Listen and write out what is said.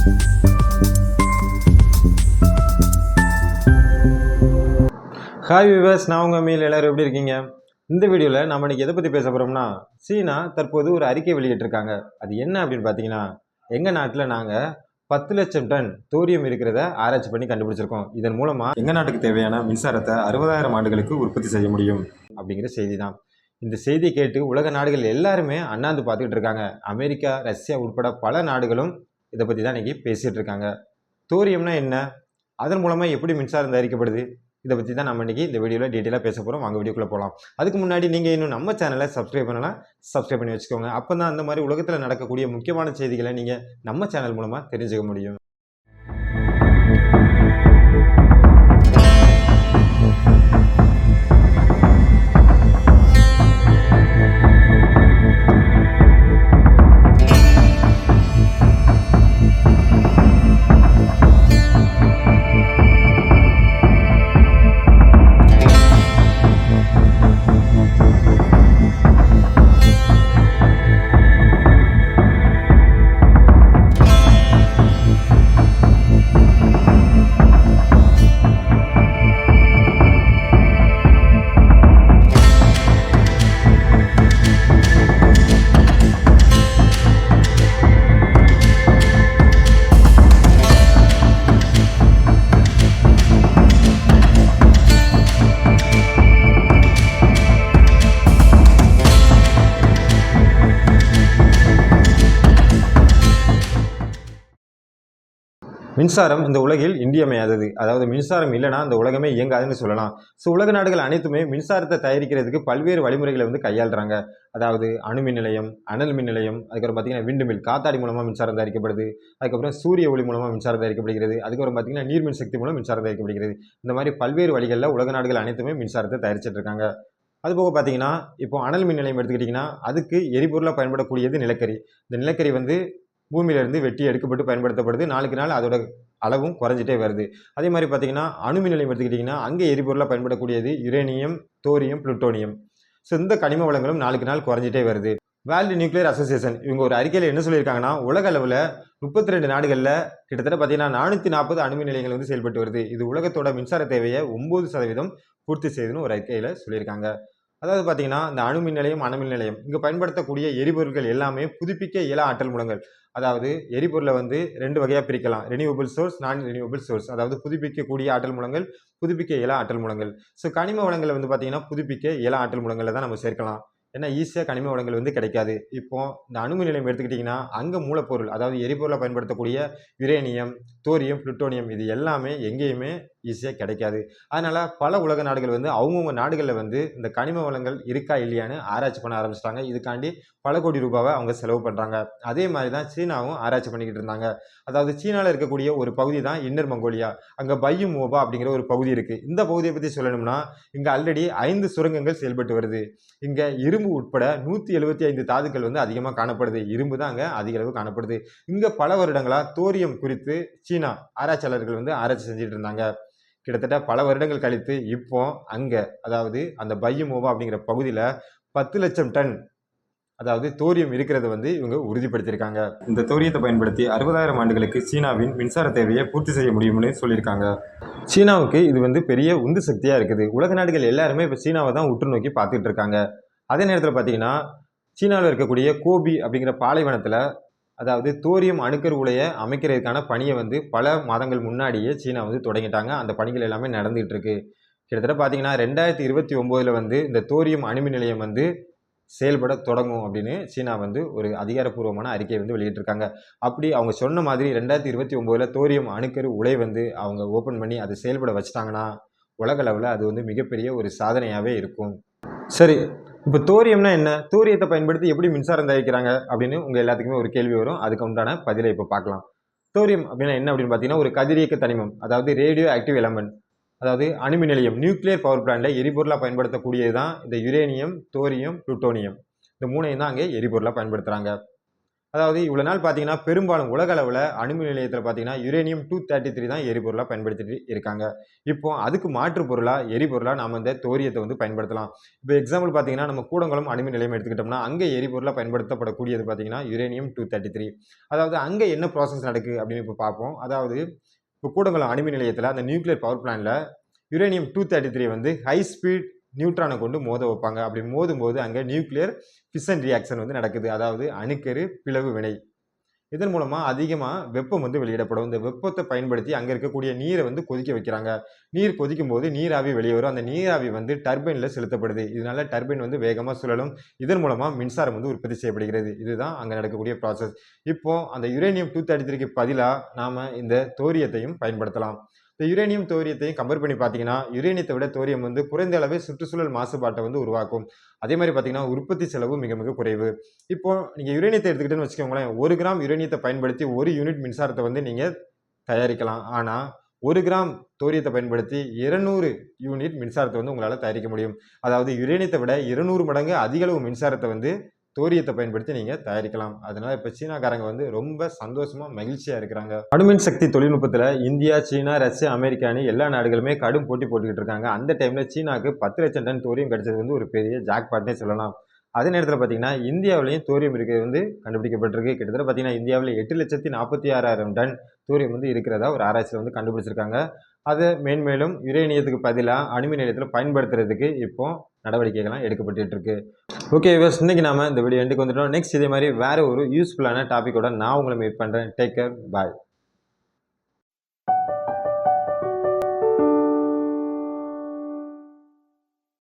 Hi viewers, நான் உங்கள் meal. எல்லோரும் எப்படி இருக்கீங்க? இந்த வீடியோவில் நம்ம இன்றைக்கி எதை பற்றி பேச போகிறோம்னா, சீனா தற்போது ஒரு அறிக்கை வெளியிட்டிருக்காங்க. அது என்ன அப்படின்னு பார்த்தீங்கன்னா, எங்கள் நாட்டில் நாங்கள் 10 லட்சம் டன் தோரியம் இருக்கிறத ஆராய்ச்சி பண்ணி கண்டுபிடிச்சிருக்கோம். இதன் மூலமாக எங்கள் நாட்டுக்கு தேவையான மின்சாரத்தை 60,000 ஆண்டுகளுக்கு உற்பத்தி செய்ய முடியும் அப்படிங்கிற செய்தி தான். இந்த செய்தியை கேட்டு உலக நாடுகள் எல்லாருமே அண்ணாந்து பார்த்துக்கிட்டு இருக்காங்க. அமெரிக்கா, ரஷ்யா உட்பட பல நாடுகளும் இதை பற்றி தான் இன்றைக்கி பேசிகிட்டு இருக்காங்க. தோரியம்னா என்ன? அதன் மூலமாக எப்படி மின்சாரம் தயாரிக்கப்படுது? இதை பற்றி தான் நம்ம இன்றைக்கி இந்த வீடியோவில் டீட்டெயிலாக பேச போகிறோம். வாங்க வீடியோக்குள்ளே போகலாம். அதுக்கு முன்னாடி நீங்கள் இன்னும் நம்ம சேனலை சப்ஸ்கிரைப் பண்ணலாம், சப்ஸ்கிரைப் பண்ணி வச்சுக்கோங்க. அப்போ தான் அந்த மாதிரி உலகத்தில் நடக்கக்கூடிய முக்கியமான செய்திகளை நீங்கள் நம்ம சேனல் மூலமாக தெரிஞ்சுக்க முடியும். மின்சாரம் இந்த உலகில் இன்றியமையாதது. அதாவது மின்சாரம் இல்லைனா இந்த உலகமே இயங்காதுன்னு சொல்லலாம். ஸோ உலக நாடுகள் அனைத்துமே மின்சாரத்தை தயாரிக்கிறதுக்கு பல்வேறு வழிமுறைகளை கையாளுறாங்க. அதாவது அணுமின் நிலையம், அனல் மின் நிலையம், அதுக்கப்புறம் பார்த்தீங்கன்னா விண்டு மில், காத்தாடி மூலமாக மின்சாரம் தயாரிக்கப்படுது. அதுக்கப்புறம் சூரிய ஒளி மூலமாக மின்சாரம் தயாரிக்கப்படுகிறது. அதுக்கப்புறம் பார்த்தீங்கன்னா நீர்மின் சக்தி மூலம் மின்சாரம் தயாரிக்கப்படுகிறது. இந்த மாதிரி பல்வேறு வழிகளில் உலக நாடுகள் அனைத்துமே மின்சாரத்தை தயாரிச்சிட்டு இருக்காங்க. அதுபோக பார்த்தீங்கன்னா இப்போ அனல் மின் நிலையம் எடுத்துக்கிட்டிங்கன்னா அதுக்கு எரிபொருளாக பயன்படக்கூடியது நிலக்கரி. இந்த நிலக்கரி பூமியிலிருந்து வெட்டி எடுக்கப்பட்டு பயன்படுத்தப்படுது. நாளுக்கு நாள் அதோட அளவும் குறைஞ்சிட்டே வருது. அதே மாதிரி பார்த்தீங்கன்னா அணுமின் நிலையம் எடுத்துக்கிட்டிங்கன்னா அங்கே எரிபொருளாக பயன்படக்கூடியது யுரேனியம், தோரியம், புளுட்டோனியம். ஸோ இந்த கனிம வளங்களும் நாளுக்கு நாள் குறைஞ்சிட்டே வருது. வேர்ல்டு நியூக்ளியர் அசோசியேஷன் இவங்க ஒரு அறிக்கையில் என்ன சொல்லியிருக்காங்கன்னா, உலக அளவில் 32 நாடுகளில் கிட்டத்தட்ட பார்த்தீங்கன்னா 440 அணுமின் நிலையங்கள் செயல்பட்டு வருது. இது உலகத்தோட மின்சார தேவையை 9% பூர்த்தி செய்யுதுன்னு ஒரு அறிக்கையில் சொல்லியிருக்காங்க. அதாவது பார்த்தீங்கன்னா இந்த அணுமின் நிலையம், அணுமின் நிலையம் இங்கே பயன்படுத்தக்கூடிய எரிபொருட்கள் எல்லாமே புதுப்பிக்க இயலா ஆற்றல் மூலங்கள். அதாவது எரிபொருளை 2 வகையாக பிரிக்கலாம். ரெனியூவபிள் சோர்ஸ், நான் ரெனியூவபிள் சோர்ஸ். அதாவது புதுப்பிக்கக்கூடிய ஆற்றல் மூலங்கள், புதுப்பிக்க இயலா ஆற்றல் மூலங்கள். ஸோ கனிம வளங்களை பார்த்தீங்கன்னா புதுப்பிக்க இயலா ஆற்றல் மூலங்களை தான் நம்ம சேர்க்கலாம். ஏன்னா ஈஸியாக கனிம வளங்கள் கிடைக்காது. இப்போ இந்த அணுமின் நிலையம் எடுத்துக்கிட்டிங்கன்னா அங்கே மூலப்பொருள், அதாவது எரிபொருளை பயன்படுத்தக்கூடிய யுரேனியம், தோரியம், புளுட்டோனியம் இது எல்லாமே எங்கேயுமே ஈஸியாக கிடைக்காது. அதனால் பல உலக நாடுகள் அவங்கவுங்க நாடுகளில் இந்த கனிம வளங்கள் இருக்கா இல்லையான்னு ஆராய்ச்சி பண்ண ஆரம்பிச்சிட்டாங்க. இதுக்காண்டி பல கோடி ரூபாவை அவங்க செலவு பண்ணுறாங்க. அதே மாதிரி தான் சீனாவும் ஆராய்ச்சி பண்ணிக்கிட்டு இருந்தாங்க. அதாவது சீனாவில் இருக்கக்கூடிய ஒரு பகுதி தான் இன்னர் மங்கோலியா. அங்கே பையும் மோபா அப்படிங்கிற ஒரு பகுதி இருக்குது. இந்த பகுதியை பற்றி சொல்லணும்னா இங்கே ஆல்ரெடி 5 சுரங்கங்கள் செயல்பட்டு வருது. இங்கே இரும்பு உட்பட 175 தாதுக்கள் அதிகமாக காணப்படுது. இரும்பு தான் அங்கே அதிக அளவு காணப்படுது. இங்கே பல வருடங்களாக தோரியம் குறித்து சீனா ஆராய்ச்சியாளர்கள் ஆராய்ச்சி செஞ்சுட்டு இருந்தாங்க. கிட்டத்தட்ட பல வருடங்கள் கழித்து இப்போ அங்கே, அதாவது அந்த பையமோவா அப்படிங்கிற பகுதியில் 10 லட்சம் டன் அதாவது தோரியம் இருக்கிறத இவங்க உறுதிப்படுத்தியிருக்காங்க. இந்த தோரியத்தை பயன்படுத்தி 60,000 ஆண்டுகளுக்கு சீனாவின் மின்சார தேவையை பூர்த்தி செய்ய முடியும்னு சொல்லியிருக்காங்க. சீனாவுக்கு இது பெரிய உந்து சக்தியாக இருக்குது. உலக நாடுகள் எல்லாருமே இப்போ சீனாவை தான் உற்று நோக்கி பார்த்துட்டு இருக்காங்க. அதே நேரத்தில் பார்த்தீங்கன்னா சீனாவில் இருக்கக்கூடிய கோபி அப்படிங்கிற பாலைவனத்தில் அதாவது தோரியம் அணுக்கரு உலையை அமைக்கிறதுக்கான பணியை பல மாதங்கள் முன்னாடியே சீனா தொடங்கிட்டாங்க. அந்த பணிகள் எல்லாமே நடந்துகிட்டு இருக்கு. கிட்டத்தட்ட பார்த்தீங்கன்னா 2029 இந்த தோரியம் அணுமின் நிலையம் செயல்பட தொடங்கும் அப்படின்னு சீனா ஒரு அதிகாரப்பூர்வமான அறிக்கையை வெளியிட்டிருக்காங்க. அப்படி அவங்க சொன்ன மாதிரி 2029 தோரியம் அணுக்கரு உலை அவங்க ஓப்பன் பண்ணி அதை செயல்பட வச்சுட்டாங்கன்னா உலக அளவில் அது மிகப்பெரிய ஒரு சாதனையாகவே இருக்கும். சரி, இப்போ தோரியம்னா என்ன? தோரியத்தை பயன்படுத்தி எப்படி மின்சாரம் தயாரிக்கிறாங்க அப்படின்னு உங்கள் எல்லாத்துக்குமே ஒரு கேள்வி வரும். அதுக்கு உண்டான பதிலை இப்போ பார்க்கலாம். தோரியம் அப்படின்னா என்ன அப்படின்னு பார்த்தீங்கன்னா ஒரு கதிரியக்க தனிமம், அதாவது ரேடியோ ஆக்டிவ் எலமெண்ட். அதாவது அணுமின் நிலையம், நியூக்ளியர் பவர் பிளான்ட்ல எரிபொருளாக பயன்படுத்தக்கூடியது தான் இந்த யுரேனியம், தோரியம், புளுட்டோனியம். இந்த மூணையும் தான் அங்கே எரிபொருளாக பயன்படுத்துகிறாங்க. அதாவது இவ்வளோ நாள் பார்த்தீங்கன்னா பெரும்பாலும் உலக அளவில் அணுமின் நிலையத்தில் பார்த்தீங்கன்னா யுரேனியம் 233 தான் எரிபொருளாக பயன்படுத்திட்டு இருக்காங்க. இப்போ அதுக்கு மாற்று எரிபொருளாக நாம் இந்த தோரியத்தை வந்து பயன்படுத்தலாம். இப்போ எக்ஸாம்பிள் பார்த்தீங்கன்னா நம்ம கூடங்குளம் அணுமின் நிலையம் எடுத்துக்கிட்டோம்னா அங்கே எரிபொருளாக பயன்படுத்தப்படக்கூடியது பார்த்தீங்கன்னா யுரேனியம் 233. அதாவது அங்கே என்ன ப்ராசஸ் நடக்குது அப்படின்னு இப்போ பார்ப்போம். அதாவது இப்போ கூடங்குளம் அணுமின் நிலையத்தில் அந்த நியூக்ளியர் பவர் பிளான்ட்ல யுரேனியம் 233 வந்து ஹை ஸ்பீட் நியூட்ரானை கொண்டு மோத வைப்பாங்க. அப்படி மோதும்போது அங்கே நியூக்ளியர் ஃபிஷன் ரியாக்ஷன் வந்து நடக்குது. அதாவது அணுக்கரு பிளவு வினை. இதன் மூலமா அதிகமா வெப்பம் வந்து வெளியிடப்படும். இந்த வெப்பத்தை பயன்படுத்தி அங்க இருக்கக்கூடிய நீரை வந்து கொதிக்க வைக்கிறாங்க. நீர் கொதிக்கும் போது நீராவி வெளியே வரும். அந்த நீராவி வந்து டர்பைன்ல செலுத்தப்படுது. இதனால டர்பைன் வந்து வேகமா சுழலும். இதன் மூலமா மின்சாரம் வந்து உற்பத்தி செய்யப்படுகிறது. இதுதான் அங்க நடக்கக்கூடிய ப்ராசஸ். இப்போ அந்த யுரேனியம் 233க்கு பதிலா நாம இந்த தோரியத்தையும் பயன்படுத்தலாம். இந்த யுரேனியம் தோரியத்தையும் கம்பேர் பண்ணி பார்த்தீங்கன்னா யுரேனியத்தை விட தோரியம் வந்து குறைந்த அளவு சுற்றுச்சூழல் மாசுபாட்டை வந்து உருவாக்கும். அதே மாதிரி பார்த்தீங்கன்னா உற்பத்தி செலவு மிக மிக குறைவு. இப்போ நீங்க யுரேனியத்தை எடுத்துக்கிட்டேன்னு வச்சுக்கோங்களேன், 1 கிராம் யுரேனியத்தை பயன்படுத்தி 1 யூனிட் மின்சாரத்தை வந்து நீங்க தயாரிக்கலாம். ஆனா 1 கிராம் தோரியத்தை பயன்படுத்தி 200 யூனிட் மின்சாரத்தை வந்து உங்களால தயாரிக்க முடியும். அதாவது யுரேனியத்தை விட 200 மடங்கு அதிக அளவு மின்சாரத்தை வந்து தோரியத்தை பயன்படுத்தி நீங்க தயாரிக்கலாம். அதனால இப்ப சீனாக்காரங்க வந்து ரொம்ப சந்தோஷமா மகிழ்ச்சியா இருக்கிறாங்க. அணுமின் சக்தி தொழில்நுட்பத்துல இந்தியா, சீனா, ரஷ்யா, அமெரிக்கான்னு எல்லா நாடுகளுமே கடும் போட்டி போட்டுக்கிட்டு இருக்காங்க. அந்த டைம்ல சீனாக்கு 10 லட்சம் டன் தோரியம் கிடைச்சது வந்து ஒரு பெரிய ஜாக்பாட்னே சொல்லலாம். அதே நேரத்தில் பார்த்தீங்கன்னா இந்தியாவிலையும் தோரியம் இருக்கிறது வந்து கண்டுபிடிக்கப்பட்டிருக்கு. கிட்டத்தட்ட பார்த்தீங்கன்னா இந்தியாவில் 8,46,000 டன் தோரியம் வந்து இருக்கிறதா ஒரு ஆராய்ச்சியில் வந்து கண்டுபிடிச்சிருக்காங்க. அதை மேன்மேலும் யுரேனியத்துக்கு பதிலாக அணுமின் நிலையத்தில் பயன்படுத்துறதுக்கு இப்போ நடவடிக்கைகள்லாம் எடுக்கப்பட்டு இருக்கு. ஓகே வியூவர்ஸ், இன்னைக்கு நாம இந்த வீடியோ எண்டுக்கு வந்துட்டோம். நெக்ஸ்ட் இதே மாதிரி வேற ஒரு யூஸ்ஃபுல்லான டாப்பிக்கோட நான் உங்களை மீட் பண்ணுறேன். டேக் கேர், பாய்.